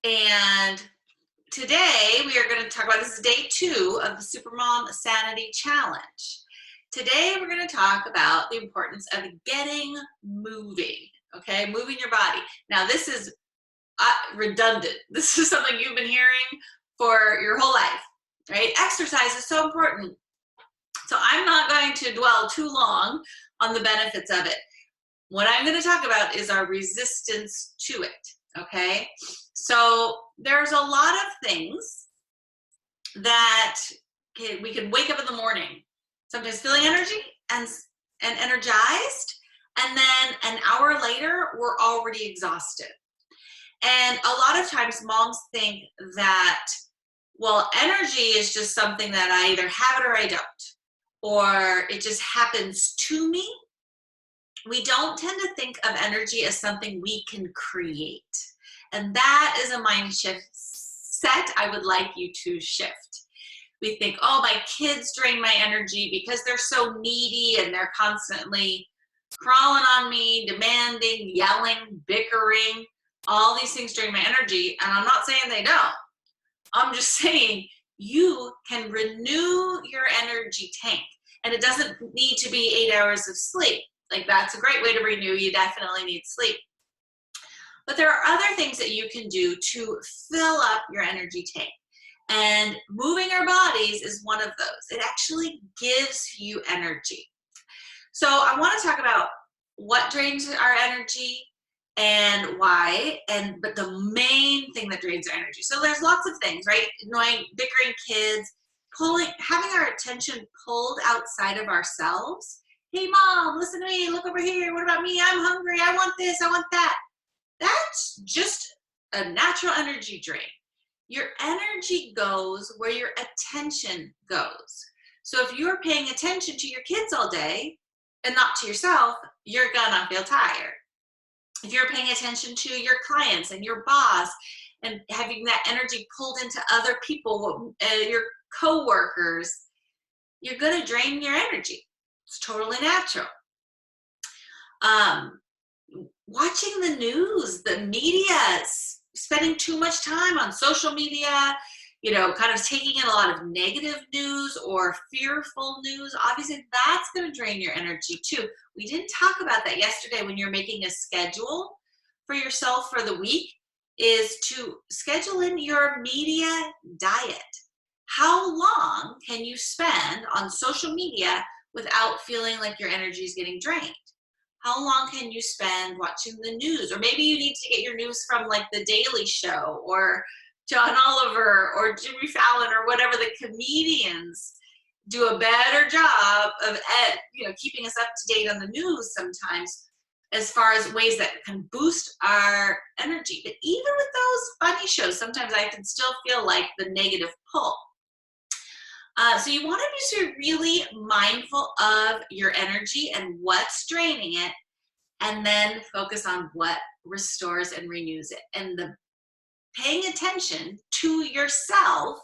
And today we are going to talk about, this is day 2 of the Supermom Sanity Challenge. Today we're going to talk about the importance of getting moving, okay? Moving your body. Now this is redundant. This is something you've been hearing for your whole life, right? Exercise is so important. So I'm not going to dwell too long on the benefits of it. What I'm going to talk about is our resistance to it, okay? So there's a lot of things that we can wake up in the morning, sometimes feeling energy and energized, and then an hour later, we're already exhausted. And a lot of times moms think that, well, energy is just something that I either have it or I don't, or it just happens to me. We don't tend to think of energy as something we can create. And that is a mind shift set I would like you to shift. We think, oh, my kids drain my energy because they're so needy and they're constantly crawling on me, demanding, yelling, bickering. All these things drain my energy. And I'm not saying they don't. I'm just saying you can renew your energy tank. And it doesn't need to be 8 hours of sleep. Like, that's a great way to renew. You definitely need sleep. But there are other things that you can do to fill up your energy tank. And moving our bodies is one of those. It actually gives you energy. So I want to talk about what drains our energy and why, but the main thing that drains our energy. So there's lots of things, right? Annoying, bickering kids, having our attention pulled outside of ourselves. Hey mom, listen to me, look over here, what about me? I'm hungry, I want this, I want that. That's just a natural energy drain. Your energy goes where your attention goes. So if you're paying attention to your kids all day and not to yourself, you're gonna feel tired. If you're paying attention to your clients and your boss and having that energy pulled into other people, your coworkers, you're gonna drain your energy. It's totally natural. Watching the news, the media, spending too much time on social media, kind of taking in a lot of negative news or fearful news, obviously that's going to drain your energy too. We didn't talk about that yesterday. When you're making a schedule for yourself for the week, is to schedule in your media diet. How long can you spend on social media without feeling like your energy is getting drained? How long can you spend watching the news? Or maybe you need to get your news from like The Daily Show or John Oliver or Jimmy Fallon or whatever. The comedians do a better job of keeping us up to date on the news sometimes, as far as ways that can boost our energy. But even with those funny shows, sometimes I can still feel like the negative pull. So you want to be really mindful of your energy and what's draining it, and then focus on what restores and renews it. And the paying attention to yourself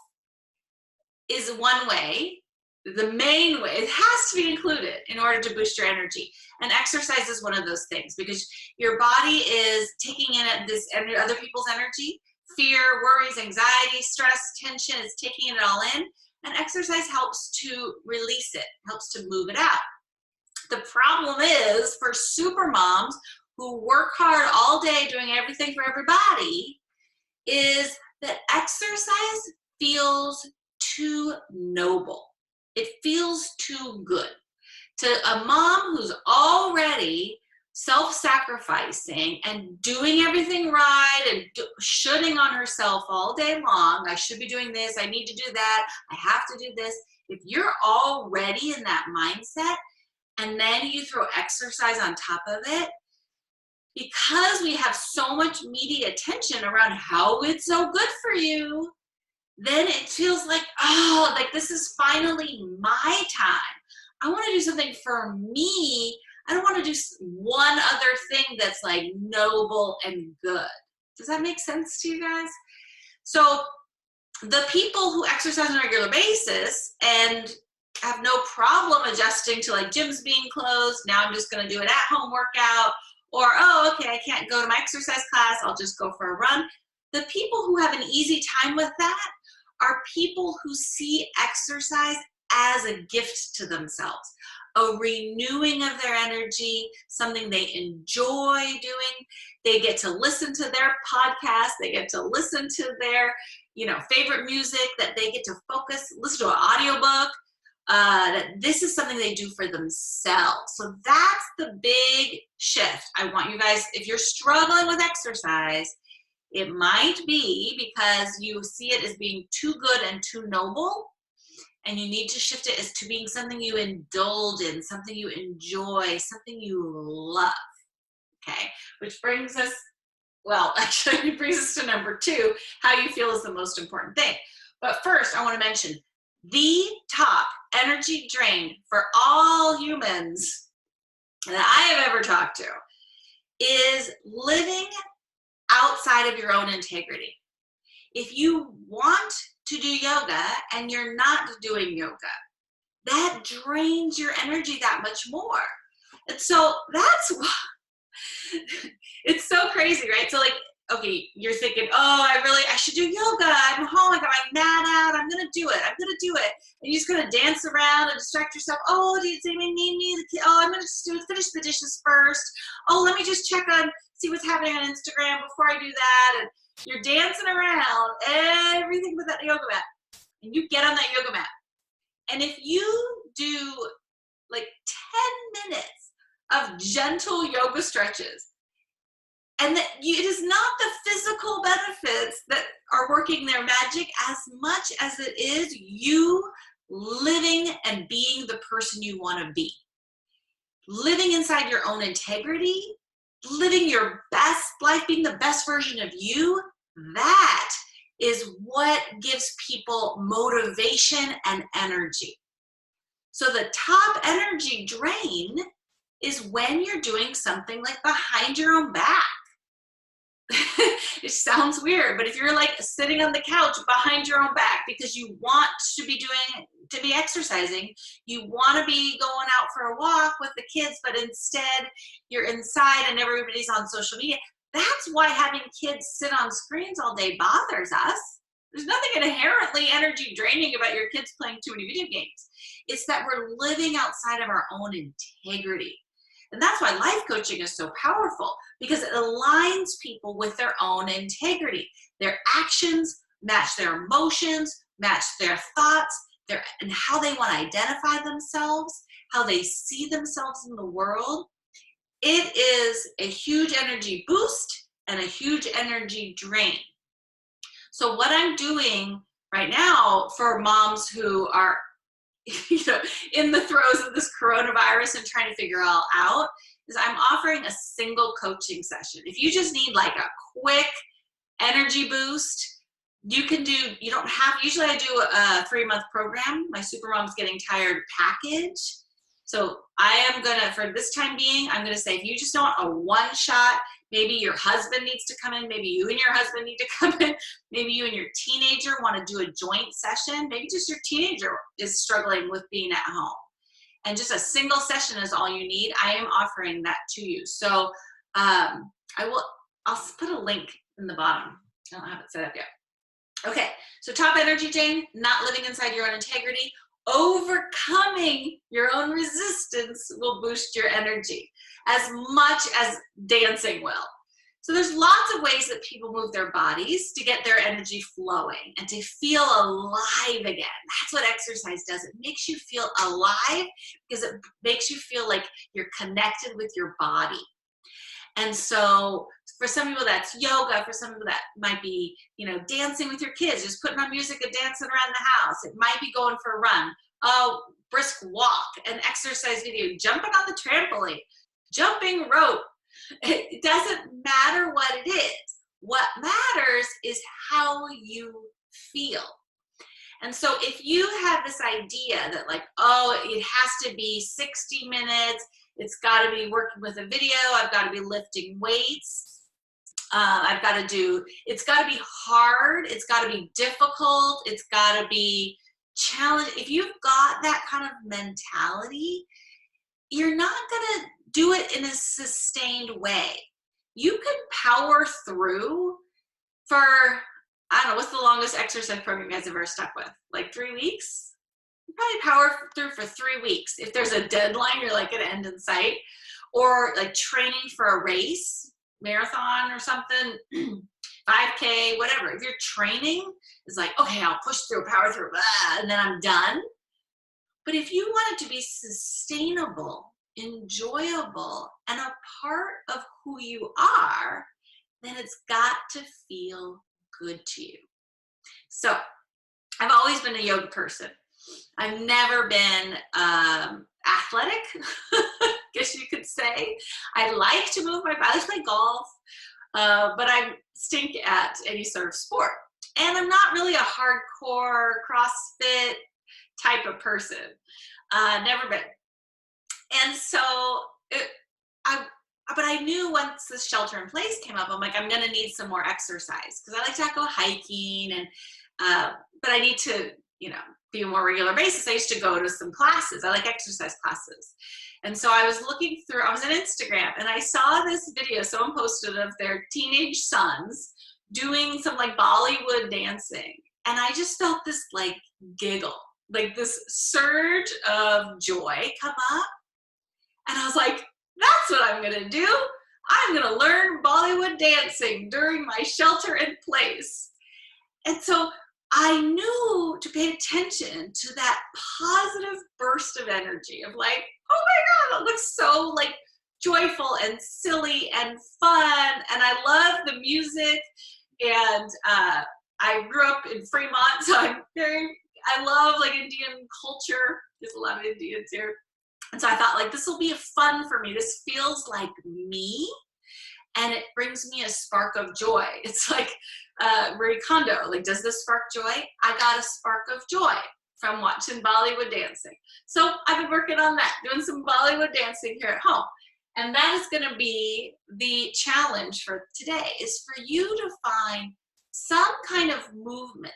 is one way. The main way, it has to be included in order to boost your energy. And exercise is one of those things, because your body is taking in other people's energy, fear, worries, anxiety, stress, tension, it's taking it all in. And exercise helps to release it, helps to move it out. The problem is, for super moms who work hard all day doing everything for everybody, is that exercise feels too noble. It feels too good. To a mom who's already self-sacrificing and doing everything right and shoulding on herself all day long. I should be doing this, I need to do that, I have to do this. If you're already in that mindset and then you throw exercise on top of it, because we have so much media attention around how it's so good for you, then it feels like, oh, like this is finally my time. I want to do something for me. I don't want to do one other thing that's like noble and good. Does that make sense to you guys? So the people who exercise on a regular basis and have no problem adjusting to like gyms being closed, now I'm just going to do an at-home workout, or, oh, okay, I can't go to my exercise class, I'll just go for a run. The people who have an easy time with that are people who see exercise as a gift to themselves, a renewing of their energy, something they enjoy doing. They get to listen to their podcast, they get to listen to their, favorite music, that they get to listen to an audiobook. That this is something they do for themselves. So that's the big shift. I want you guys, if you're struggling with exercise, it might be because you see it as being too good and too noble, and you need to shift it as to being something you indulge in, something you enjoy, something you love. Okay, which brings us, actually it brings us to number 2, how you feel is the most important thing. But first, I want to mention the top energy drain for all humans that I have ever talked to is living outside of your own integrity. If you want to do yoga and you're not doing yoga, that drains your energy that much more. And so that's why it's so crazy, right? So okay, you're thinking, oh, I should do yoga. I'm home, I got my mat out, I'm gonna do it. And you're just gonna dance around and distract yourself. Oh, does anybody need me? Oh, I'm gonna just finish the dishes first. Oh, let me just see what's happening on Instagram before I do that. And you're dancing around everything with that yoga mat. And you get on that yoga mat. And if you do 10 minutes of gentle yoga stretches, and that it is not the physical benefits that are working their magic as much as it is you living and being the person you want to be. Living inside your own integrity, living your best life, being the best version of you, that is what gives people motivation and energy. So the top energy drain is when you're doing something like behind your own back. It sounds weird, but if you're sitting on the couch behind your own back because you want to be exercising, you want to be going out for a walk with the kids, but instead you're inside and everybody's on social media. That's why having kids sit on screens all day bothers us. There's nothing inherently energy draining about your kids playing too many video games. It's that we're living outside of our own integrity. And that's why life coaching is so powerful, because it aligns people with their own integrity. Their actions match their emotions, match their thoughts, and how they want to identify themselves, how they see themselves in the world. It is a huge energy boost and a huge energy drain. So what I'm doing right now for moms who are in the throes of this coronavirus and trying to figure it all out, is I'm offering a single coaching session. If you just need a quick energy boost, you don't have, usually I do a 3-month program, my Supermom's Getting Tired package. So I am for this time being, I'm gonna say, if you just want a one-shot, maybe your husband needs to come in, maybe you and your husband need to come in, maybe you and your teenager want to do a joint session, maybe just your teenager is struggling with being at home, and just a single session is all you need. I am offering that to you. So I'll put a link in the bottom. I don't have it set up yet. Okay, so top energy drain, not living inside your own integrity. Overcoming your own resistance will boost your energy as much as dancing will. So there's lots of ways that people move their bodies to get their energy flowing and to feel alive again. That's what exercise does. It makes you feel alive because it makes you feel like you're connected with your body. And so for some people that's yoga, for some people that might be, dancing with your kids, just putting on music and dancing around the house. It might be going for a run, a brisk walk, an exercise video, jumping on the trampoline, jumping rope. It doesn't matter what it is. What matters is how you feel. And so if you have this idea that it has to be 60 minutes, it's got to be working with a video, I've got to be lifting weights, it's got to be hard, it's got to be difficult, it's got to be challenging. If you've got that kind of mentality, you're not going to do it in a sustained way. You can power through for, I don't know, what's the longest exercise program you guys have ever stuck with? Like 3 weeks? You probably power through for 3 weeks. If there's a deadline, you're like at end in sight, or like training for a race, marathon or something, 5K, whatever. If you're training, it's like, okay, I'll push through, power through, blah, and then I'm done. But if you want it to be sustainable, enjoyable, and a part of who you are, then it's got to feel good to you. So I've always been a yoga person. I've never been athletic, guess you could say. I like to move my body. I play golf, but I stink at any sort of sport. And I'm not really a hardcore CrossFit type of person. Never been. And so, but I knew once the shelter in place came up, I'm like, I'm gonna need some more exercise because I like to go hiking, and but I need to, be a more regular basis. I used to go to some classes. I like exercise classes. And so I was looking through, I was on Instagram, and I saw this video someone posted of their teenage sons doing some like Bollywood dancing. And I just felt this like giggle, like this surge of joy come up. And I was like, that's what I'm gonna do. I'm gonna learn Bollywood dancing during my shelter in place. And so I knew to pay attention to that positive burst of energy of like, oh my God, it looks so like joyful and silly and fun. And I love the music. And I grew up in Fremont, so I love like Indian culture. There's a lot of Indians here. And so I thought like, this will be fun for me. This feels like me. And it brings me a spark of joy. It's like Marie Kondo, like, does this spark joy? I got a spark of joy from watching Bollywood dancing. So I've been working on that, doing some Bollywood dancing here at home. And that is gonna be the challenge for today, is for you to find some kind of movement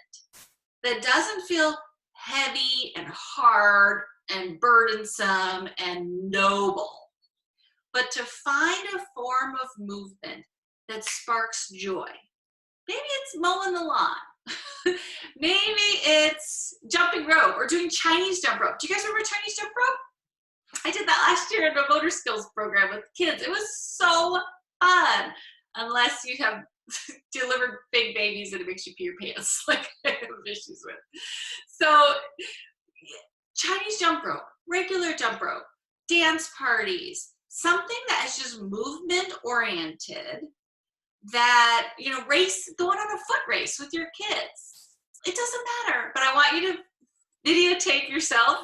that doesn't feel heavy and hard and burdensome and noble, but to find a form of movement that sparks joy. Maybe it's mowing the lawn. Maybe it's jumping rope or doing Chinese jump rope. Do you guys remember Chinese jump rope? I did that last year in a motor skills program with kids. It was so fun, unless you have delivered big babies and it makes you pee your pants, like I have issues with. So Chinese jump rope, regular jump rope, dance parties, something that is just movement oriented, that, going on a foot race with your kids. It doesn't matter, but I want you to videotape yourself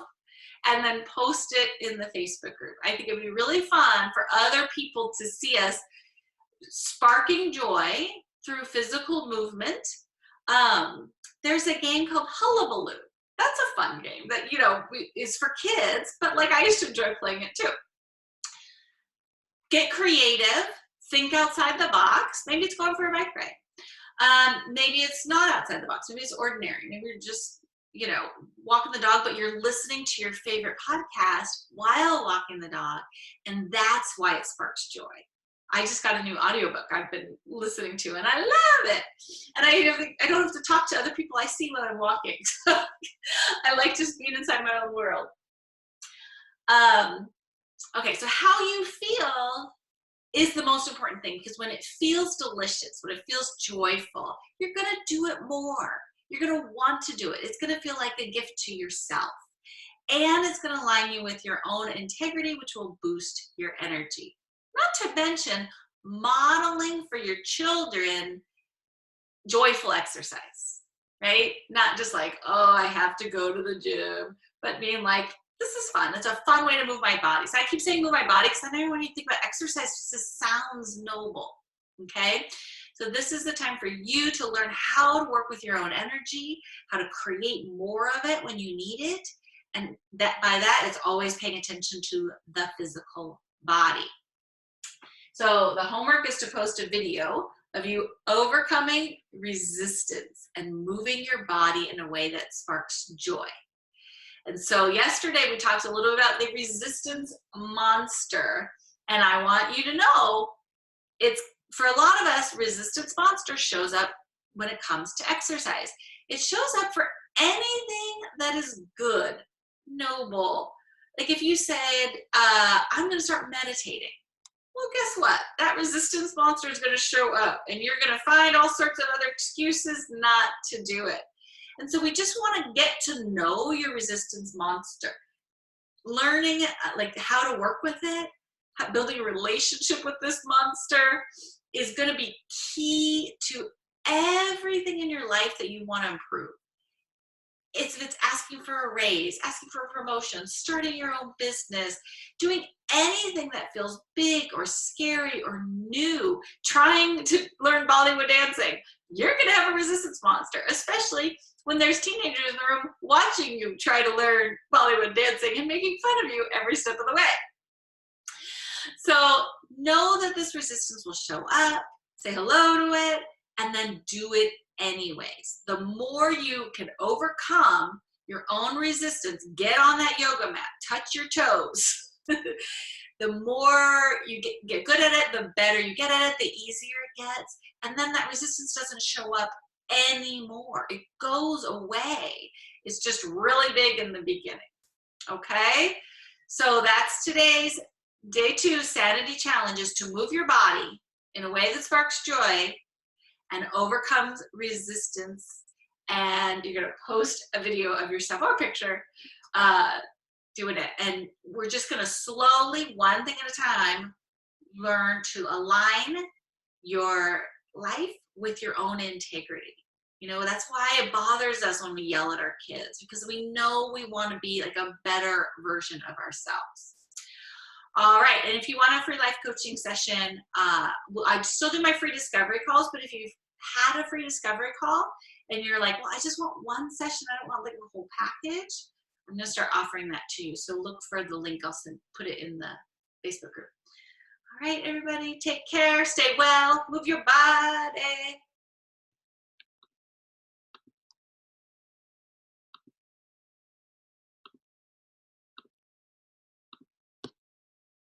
and then post it in the Facebook group. I think it would be really fun for other people to see us sparking joy through physical movement. There's a game called Hullabaloo. That's a fun game that, is for kids, but like I used to enjoy playing it too. Get creative, think outside the box. Maybe it's going for a bike ride. Maybe it's not outside the box. Maybe it's ordinary. Maybe you're just, walking the dog, but you're listening to your favorite podcast while walking the dog. And that's why it sparks joy. I just got a new audiobook I've been listening to, and I love it. And I don't have to talk to other people I see when I'm walking. So I like just being inside my own world. Okay, so how you feel is the most important thing, because when it feels delicious, when it feels joyful, you're gonna do it more. You're gonna want to do it. It's gonna feel like a gift to yourself. And it's gonna align you with your own integrity, which will boost your energy. Not to mention modeling for your children joyful exercise, right? Not just like, oh, I have to go to the gym, but being like, this is fun. It's a fun way to move my body. So I keep saying move my body because I know when you think about exercise, it just sounds noble, okay? So this is the time for you to learn how to work with your own energy, how to create more of it when you need it. And that by that, it's always paying attention to the physical body. So the homework is to post a video of you overcoming resistance and moving your body in a way that sparks joy. And so yesterday we talked a little about the resistance monster. And I want you to know, it's for a lot of us, resistance monster shows up when it comes to exercise. It shows up for anything that is good, noble. Like if you said, I'm going to start meditating. Well, guess what? That resistance monster is going to show up and you're going to find all sorts of other excuses not to do it. And so we just want to get to know your resistance monster. Learning like how to work with it, building a relationship with this monster is going to be key to everything in your life that you want to improve. If it's asking for a raise, asking for a promotion, starting your own business, doing anything that feels big or scary or new, trying to learn Bollywood dancing, you're going to have a resistance monster, especially when there's teenagers in the room watching you try to learn Bollywood dancing and making fun of you every step of the way. So know that this resistance will show up, say hello to it, and then do it anyways. The more you can overcome your own resistance, get on that yoga mat, touch your toes. The more you get good at it, the better you get at it, the easier it gets. And then that resistance doesn't show up anymore. It goes away. It's just really big in the beginning. Okay? So that's today's day 2 sanity challenge, is to move your body in a way that sparks joy and overcomes resistance. And you're going to post a video of yourself or a picture doing it. And we're just going to slowly, one thing at a time, learn to align your life with your own integrity. You know, that's why it bothers us when we yell at our kids, because we know we want to be like a better version of ourselves. All right, and if you want a free life coaching session, I still do my free discovery calls, but if you've had a free discovery call and you're like, well, I just want one session, I don't want like a whole package, I'm going to start offering that to you. So look for the link. I'll put it in the Facebook group. All right, everybody, take care, stay well, move your body.